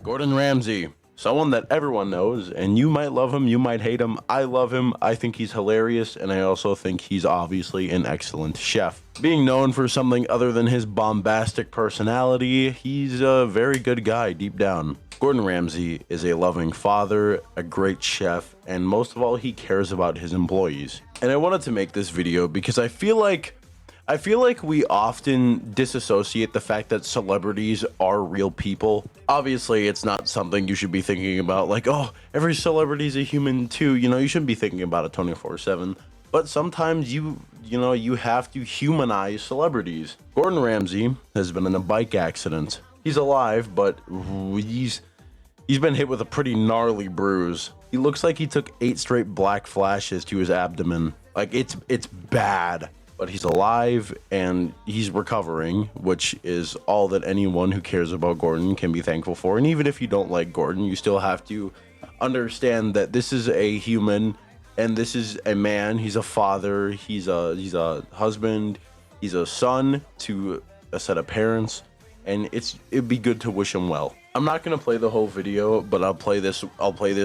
Gordon Ramsay, someone that everyone knows, and you might love him, you might hate him. I love him. I think he's hilarious, and I also think he's obviously an excellent chef. Being known for something other than his bombastic personality, he's a very good guy deep down. Gordon Ramsay is a loving father, a great chef, and most of all, he cares about his employees. And I wanted to make this video because I feel like we often disassociate the fact that celebrities are real people. Obviously, it's not something you should be thinking about like, oh, every celebrity is a human too. You know, you shouldn't be thinking about it 24/7. But sometimes you have to humanize celebrities. Gordon Ramsay has been in a bike accident. He's alive, but he's been hit with a pretty gnarly bruise. He looks like he took 8 straight black flashes to his abdomen. Like it's bad. But he's alive and he's recovering, which is all that anyone who cares about Gordon can be thankful for. And even if you don't like Gordon, you still have to understand that this is a human and this is a man. He's a father, he's a husband, he's a son to a set of parents, and it'd be good to wish him well. I'm not gonna play the whole video, but I'll play this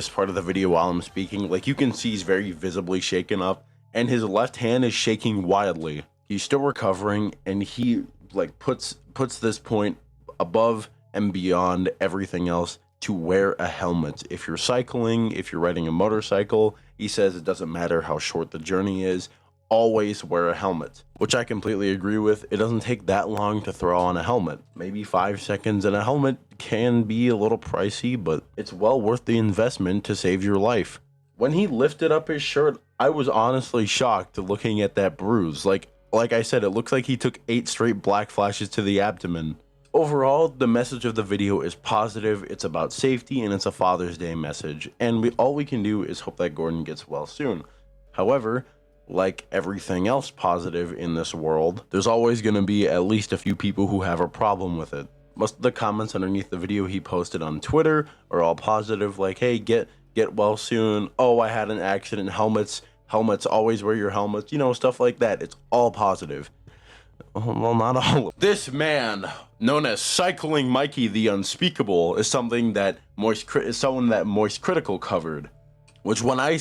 part of the video while I'm speaking. Like, you can see he's very visibly shaken up, and his left hand is shaking wildly. He's still recovering, and he like puts this point above and beyond everything else to wear a helmet. If you're cycling, if you're riding a motorcycle, he says it doesn't matter how short the journey is, always wear a helmet, which I completely agree with. It doesn't take that long to throw on a helmet. Maybe 5 seconds, and a helmet can be a little pricey, but it's well worth the investment to save your life. When he lifted up his shirt, I was honestly shocked looking at that bruise. Like I said, it looks like he took 8 straight black flashes to the abdomen. Overall, the message of the video is positive. It's about safety, and it's a Father's Day message. And all we can do is hope that Gordon gets well soon. However, like everything else positive in this world, there's always going to be at least a few people who have a problem with it. Most of the comments underneath the video he posted on Twitter are all positive, like, hey, get well soon. Oh, I had an accident. Helmets, always wear your helmets. You know, stuff like that. It's all positive. Well, not all. This man, known as Cycling Mikey the Unspeakable, is someone that Moist Critical covered. Which, when I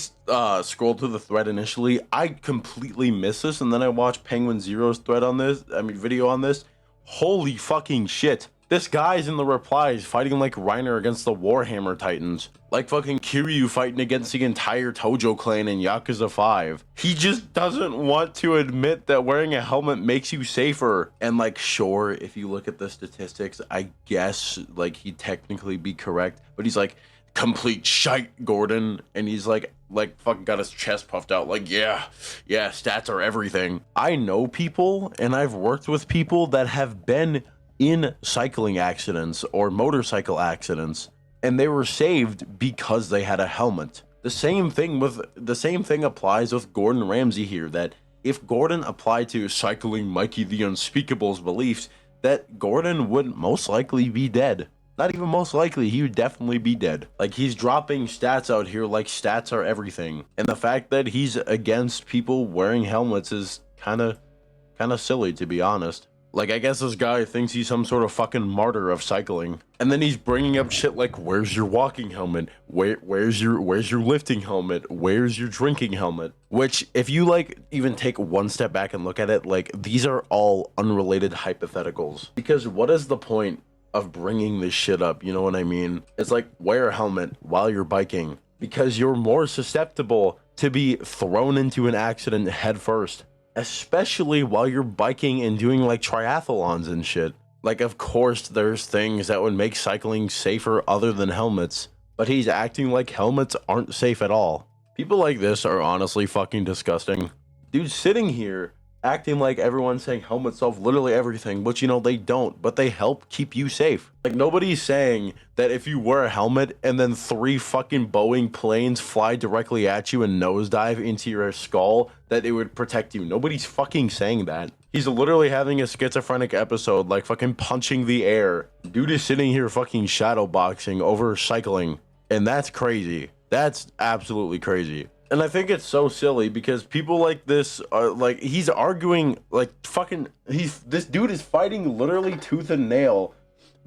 scrolled through the thread initially, I completely missed this, and then I watched Penguin Zero's video on this. Holy fucking shit. This guy's in the replies fighting like Reiner against the Warhammer Titans. Like fucking Kiryu fighting against the entire Tojo clan in Yakuza 5. He just doesn't want to admit that wearing a helmet makes you safer. And like, sure, if you look at the statistics, I guess like he'd technically be correct. But he's like, complete shite, Gordon. And he's like fucking got his chest puffed out like, yeah, stats are everything. I know people, and I've worked with people that have been in cycling accidents or motorcycle accidents, and they were saved because they had a helmet. The same thing applies with Gordon Ramsay here, that if Gordon applied to Cycling Mikey the Unspeakable's beliefs, that Gordon would most likely be dead. Not even most likely, he would definitely be dead. Like, he's dropping stats out here like stats are everything. And the fact that he's against people wearing helmets is kind of silly, to be honest. Like, I guess this guy thinks he's some sort of fucking martyr of cycling. And then he's bringing up shit like, where's your walking helmet? Where's your lifting helmet? Where's your drinking helmet? Which, if you like even take one step back and look at it, like, these are all unrelated hypotheticals. Because what is the point of bringing this shit up? You know what I mean? It's like, wear a helmet while you're biking, because you're more susceptible to be thrown into an accident head first. Especially while you're biking and doing like triathlons and shit. Like, of course there's things that would make cycling safer other than helmets, but he's acting like helmets aren't safe at all. People like this are honestly fucking disgusting. Dude sitting here acting like everyone's saying helmets solve literally everything, but you know, they don't, but they help keep you safe. Like, nobody's saying that if you wear a helmet and then 3 fucking Boeing planes fly directly at you and nosedive into your skull, that it would protect you. Nobody's fucking saying that. He's literally having a schizophrenic episode, like fucking punching the air. Dude is sitting here fucking shadow boxing over cycling, and that's crazy. That's absolutely crazy. And I think it's so silly because people like this are like, he's arguing like fucking, this dude is fighting literally tooth and nail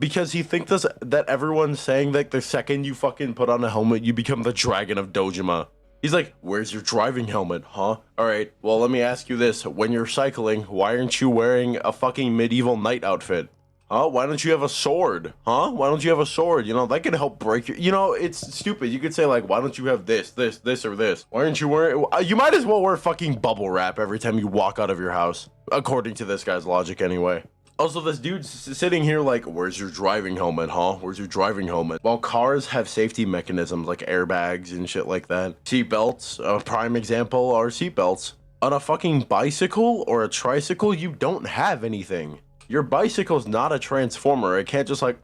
because he thinks that everyone's saying that the second you fucking put on a helmet, you become the Dragon of Dojima. He's like, where's your driving helmet, huh? Alright, well, let me ask you this. When you're cycling, why aren't you wearing a fucking medieval knight outfit? Huh? Why don't you have a sword? Huh? Why don't you have a sword? You know, that could help break your... You know, it's stupid. You could say, like, why don't you have this, or this? Why aren't you wearing... You might as well wear fucking bubble wrap every time you walk out of your house. According to this guy's logic, anyway. Also, this dude's sitting here like, where's your driving helmet, huh? Where's your driving helmet? While cars have safety mechanisms like airbags and shit like that. Seatbelts, a prime example, are seatbelts. On a fucking bicycle or a tricycle, you don't have anything. Your bicycle's not a transformer. It can't just like,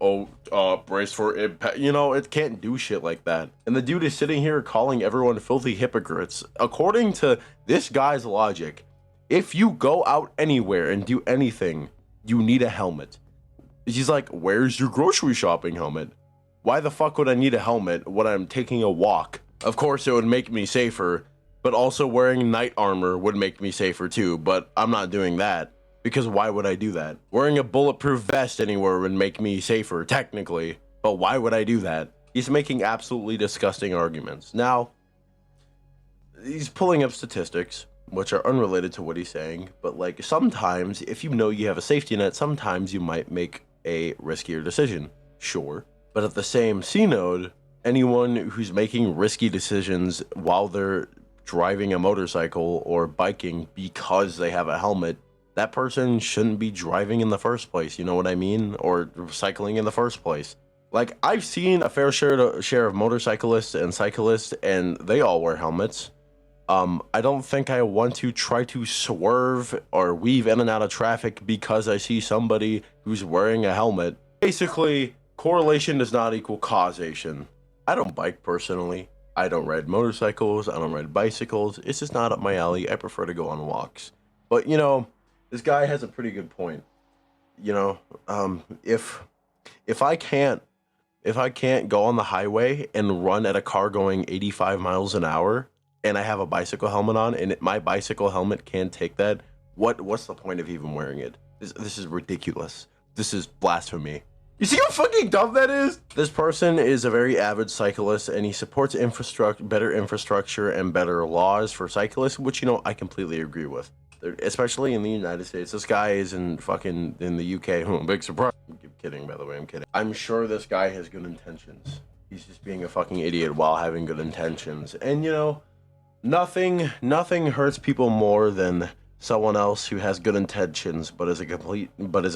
brace for impact. You know, it can't do shit like that. And the dude is sitting here calling everyone filthy hypocrites. According to this guy's logic, if you go out anywhere and do anything, you need a helmet. He's like, where's your grocery shopping helmet? Why the fuck would I need a helmet when I'm taking a walk? Of course, it would make me safer, but also wearing knight armor would make me safer too, but I'm not doing that. Because why would I do that? Wearing a bulletproof vest anywhere would make me safer, technically, but why would I do that? He's making absolutely disgusting arguments. Now, he's pulling up statistics, which are unrelated to what he's saying, but like sometimes if you know you have a safety net, sometimes you might make a riskier decision. Sure. But at the same C node, anyone who's making risky decisions while they're driving a motorcycle or biking because they have a helmet, that person shouldn't be driving in the first place, you know what I mean? Or cycling in the first place. Like, I've seen a fair share of motorcyclists and cyclists, and they all wear helmets. I don't think I want to try to swerve or weave in and out of traffic because I see somebody who's wearing a helmet. Basically, correlation does not equal causation. I don't bike personally. I don't ride motorcycles. I don't ride bicycles. It's just not up my alley. I prefer to go on walks. But, you know, this guy has a pretty good point. You know, if I can't go on the highway and run at a car going 85 miles an hour, and I have a bicycle helmet on, and my bicycle helmet can't take that, what's the point of even wearing it? This is ridiculous. This is blasphemy. You see how fucking dumb that is? This person is a very avid cyclist, and he supports better infrastructure and better laws for cyclists, which, you know, I completely agree with. Especially in the United States. This guy is in the UK. Big surprise. I'm kidding, by the way. I'm kidding. I'm sure this guy has good intentions. He's just being a fucking idiot while having good intentions. And, you know, nothing hurts people more than someone else who has good intentions but is a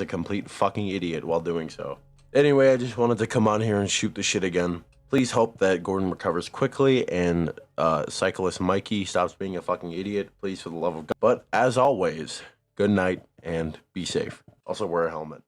complete fucking idiot while doing so. Anyway, I just wanted to come on here and shoot the shit again. Please hope that Gordon recovers quickly and cyclist Mikey stops being a fucking idiot. Please, for the love of God. But as always, good night and be safe. Also wear a helmet.